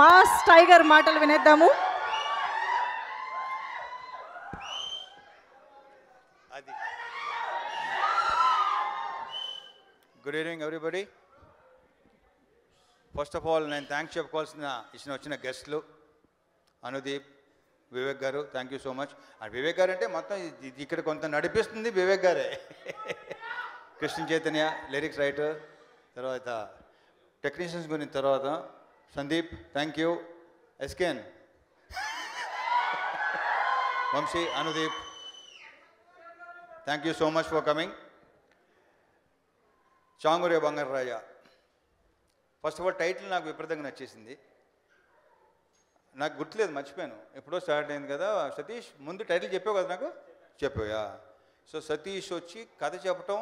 Mass tiger మాటలు వినేద్దాము. Good evening everybody. First of all నేను థ్యాంక్స్ చెప్పుకోవాల్సిన వచ్చిన గెస్ట్లు Anudeep, Vivek garu, thank you so much. And Vivek garu అంటే మొత్తం ఇక్కడ కొంత నడిపిస్తుంది వివేక్ గారే. కృష్ణ చైతన్య లిరిక్స్ రైటర్, తర్వాత టెక్నీషియన్స్ గురించి, తర్వాత Sandeep, thank you. SKN, Vamsi, Anudeep, thank you so much for coming. Changure Bangaru Raja, first of all title నాకు విపరీతంగా నచ్చేసింది. నాకు గుర్తులేదు, మర్చిపోయాను, ఎప్పుడో స్టార్ట్ అయింది కదా. సతీష్ ముందు టైటిల్ చెప్పావు కదా, నాకు చెప్పావా? సో సతీష్ వచ్చి కథ చెప్పటం,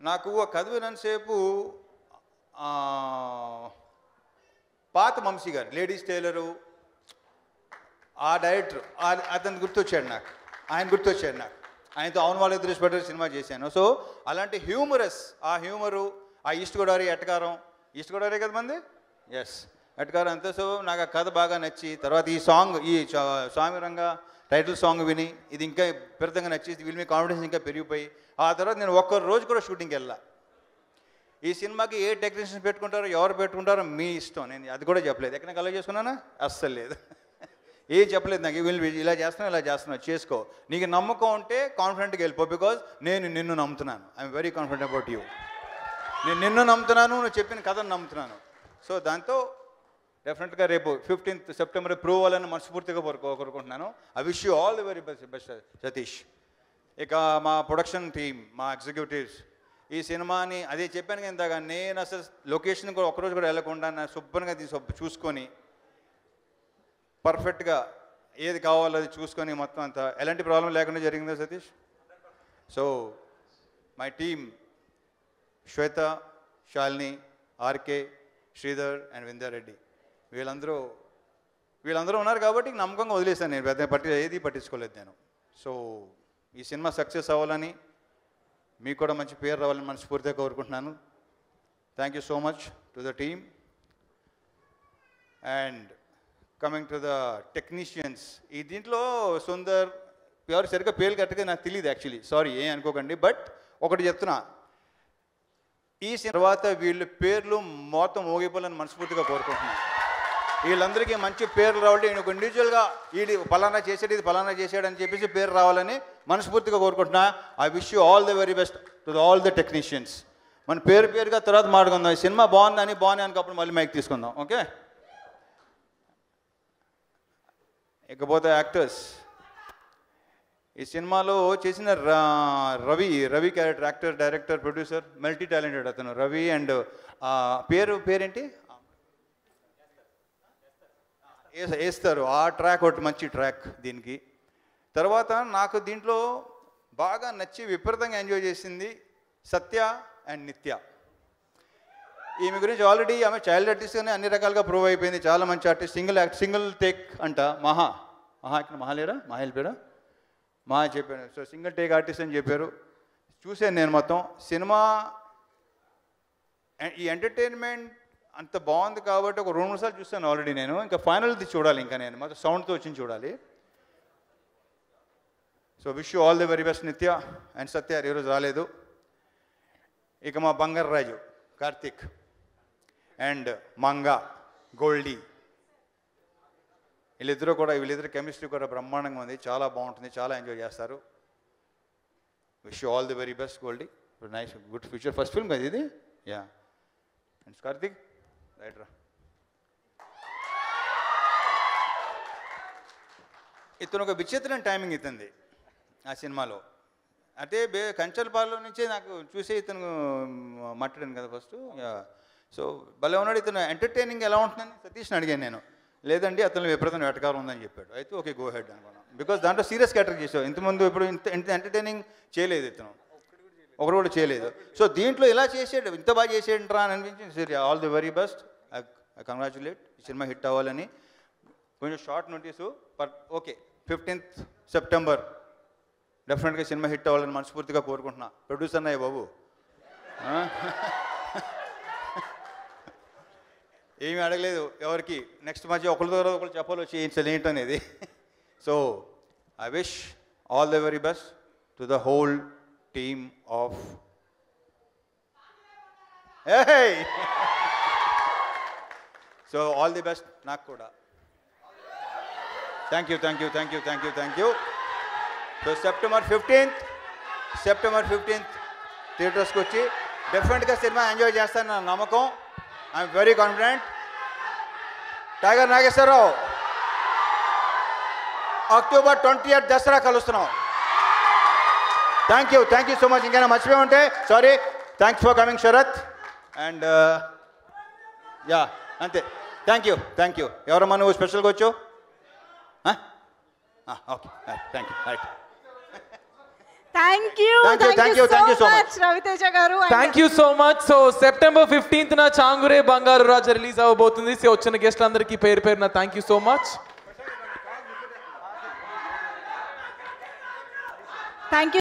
నాకు ఆ కథ వినంతసేపు పాత వంశీ గారు, లేడీస్ టైలరు, ఆ డైరెక్టర్ అతను గుర్తొచ్చాడు నాకు, ఆయన గుర్తొచ్చాడు నాకు. ఆయనతో అవును వాళ్ళు ఎదురుపెట్టారు సినిమా చేశాను. సో అలాంటి హ్యూమరస్, ఆ హ్యూమరు, ఆ ఈస్ట్ గోదావరి ఎటకారం, ఈస్ట్ గోదావరి కదా మంది, ఎస్ ఎటకారం అంతే. సో నాకు ఆ కథ బాగా నచ్చి, తర్వాత ఈ సాంగ్, ఈ స్వామిరంగా టైటిల్ సాంగ్ విని ఇది ఇంకా విపరీతంగా నచ్చి వీళ్ళ మీ కాన్ఫిడెన్స్ ఇంకా పెరిగిపోయి, ఆ తర్వాత నేను ఒక్క రోజు కూడా షూటింగ్కి వెళ్ళా. ఈ సినిమాకి ఏ టెక్నీషియన్స్ పెట్టుకుంటారో, ఎవరు పెట్టుకుంటారో మీ ఇష్టం, నేను అది కూడా చెప్పలేదు. ఎక్కడ కలెక్ట్ చేసుకున్నానా, అస్సలు లేదు, ఏం చెప్పలేదు నాకు. వీళ్ళు ఇలా చేస్తున్నావు చేసుకో, నీకు నమ్మకం ఉంటే కాన్ఫిడెంట్గా వెళ్ళిపో, బికాజ్ నేను నిన్ను నమ్ముతున్నాను. I'm very confident about you. నేను నిన్ను నమ్ముతున్నాను, నువ్వు చెప్పిన కథను నమ్ముతున్నాను. సో దాంతో డెఫినెట్గా రేపు 15th సెప్టెంబర్ ప్రూవ్ అవ్వాలని మనస్ఫూర్తిగా కోరుకుంటున్నాను. I wish you all the very best Satish. ఇక మా ప్రొడక్షన్ టీమ్, మా ఎగ్జిక్యూటివ్స్, ఈ సినిమాని అదే చెప్పాను కదా ఇందాక, నేను అసలు లొకేషన్ కూడా ఒకరోజు కూడా వెళ్ళకుండా నా శుభ్రంగా చూసుకొని పర్ఫెక్ట్గా ఏది కావాలో అది చూసుకొని మొత్తం అంతా ఎలాంటి ప్రాబ్లం లేకుండా జరిగిందా Satish? So my team Shweta, Shalini, RK, Sridhar and Vindareddy, వీళ్ళందరూ ఉన్నారు కాబట్టి నమ్మకంగా వదిలేశాను నేను, పెద్ద ఏది పట్టించుకోలేదు నేను. సో ఈ సినిమా సక్సెస్ అవ్వాలని, మీకు కూడా మంచి పేరు రావాలని మనస్ఫూర్తిగా కోరుకుంటున్నాను. Thank you so much to the team. And coming to the technicians, ఈ దీంట్లో సుందర్ ఎవరు సరిగ్గా పేర్లు కరెక్ట్గా నాకు తెలియదు యాక్చువల్లీ, సారీ ఏం అనుకోకండి. బట్ ఒకటి చెప్తున్నా, ఈ తర్వాత వీళ్ళ పేర్లు మొత్తం మోగిపోవాలని మనస్ఫూర్తిగా కోరుకుంటున్నాను. వీళ్ళందరికీ మంచి పేర్లు రావాలి, ఈయన ఒక ఇండివిజువల్గా ఇది ఫలానా చేసాడు, ఇది ఫలానా చేసాడు అని చెప్పేసి పేరు రావాలని మనస్ఫూర్తిగా కోరుకుంటున్నా. I wish you all the very best to all the technicians. మన పేరుగా తర్వాత మాట్లాడుకుందాం. ఈ సినిమా బాగుందని అనుకప్పుడు మళ్ళీ మైక్ తీసుకుందాం, ఓకే? ఇకపోతే యాక్టర్స్, ఈ సినిమాలో చేసిన Ravi character, actor, director, producer, multi talented అతను రవి. అండ్ పేరేంటి వేస్తారు, ఆ ట్రాక్ ఒకటి మంచి ట్రాక్ దీనికి. తర్వాత నాకు దీంట్లో బాగా నచ్చి విపరీతంగా ఎంజాయ్ చేసింది సత్య అండ్ నిత్య. ఈమె గురించి ఆల్రెడీ ఆమె చైల్డ్ ఆర్టిస్ట్గానే అన్ని రకాలుగా ప్రూవ్ అయిపోయింది, చాలా మంచి ఆర్టిస్ట్. సింగిల్ టేక్ అంట, ఇక్కడ మహాలేరా, వెళ్ళిపోయారా, చెప్పాను. సో సింగిల్ టేక్ ఆర్టిస్ట్ అని చెప్పారు. చూశాను నేను మొత్తం సినిమా. ఈ ఎంటర్టైన్మెంట్ అంత బాగుంది కాబట్టి ఒక 2-3 సార్లు చూస్తాను ఆల్రెడీ నేను. ఇంకా ఫైనల్ది చూడాలి, ఇంకా నేను మొత్తం సౌండ్తో వచ్చింది చూడాలి. So wish you all the very best నిత్య అండ్ సత్య, ఈరోజు రాలేదు. ఇక మా బంగారు రాజు కార్తిక్ అండ్ మంగా గోల్డీ, వీళ్ళిద్దరు కెమిస్ట్రీ కూడా బ్రహ్మాండంగా ఉంది, చాలా బాగుంటుంది, చాలా ఎంజాయ్ చేస్తారు. Wish you all the very best Goldie, nice good future. First film కదా ఇది, యా. అండ్ కార్తిక్ రైట్ రా, ఇతను ఒక విచిత్రమైన టైమింగ్ ఇస్తుంది ఆ సినిమాలో. అంటే కంచల్పాలలో నుంచే నాకు చూసే ఇతను మాట్లాడాను కదా ఫస్ట్. సో భలే ఉన్నాడు ఇతను. ఎంటర్టైనింగ్ ఎలా ఉంటుందని సతీష్ని అడిగాను నేను. లేదండి అతను విపరీతం వెటకారం ఉందని చెప్పాడు. అయితే ఓకే గో హెడ్ అనుకున్నాను, బికాస్ దాంట్లో సీరియస్ క్యారెక్టర్ చేసావు. ఇంతకుముందు ఇప్పుడు ఇంత ఎంటర్టైనింగ్ చేయలేదు ఇతను, ఒకరు కూడా చేయలేదు. సో దీంట్లో ఇలా చేసాడు, ఇంత బాగా చేసాడంట్రా అని అనిపించింది. సరే, all the very best, I congratulate. ఈ సినిమా హిట్ అవ్వాలని. కొంచెం short notice, but okay 15th September డెఫినెట్గా సినిమా హిట్ అవ్వాలని మనస్ఫూర్తిగా కోరుకుంటున్నా. ప్రొడ్యూసర్ అన్నయ్య బాబు, ఏమీ అడగలేదు ఎవరికి. నెక్స్ట్ మధ్య ఒకరి ద్వారా ఒకరు చెప్పాలి వచ్చి ఏంటనేది. So I wish all the very best to the whole team of so all the best నాకు కూడా. Thank you. So September 15th థియేటర్స్కి వచ్చి డెఫినెట్గా సినిమా ఎంజాయ్ చేస్తాను నా నమ్మకం. I'm very confident. Tiger Nageswararao October 20th Dasara కలుస్తున్నాం. Thank you so much. ఇంకైనా మర్చిపోయి ఉంటే sorry. Thanks for coming Sharath. And yeah అంతే. Thank you. ఎవరమ్మా నువ్వు స్పెషల్గా వచ్చు? Okay thank you. Right. Thank you so much Raviteja garu. Thank you so much. So September 15th Changure Bangaru Raja release అవబోతుంది. సో వచ్చిన గెస్ట్ అందరికీ పేరు పేరున thank you so much. Thank you.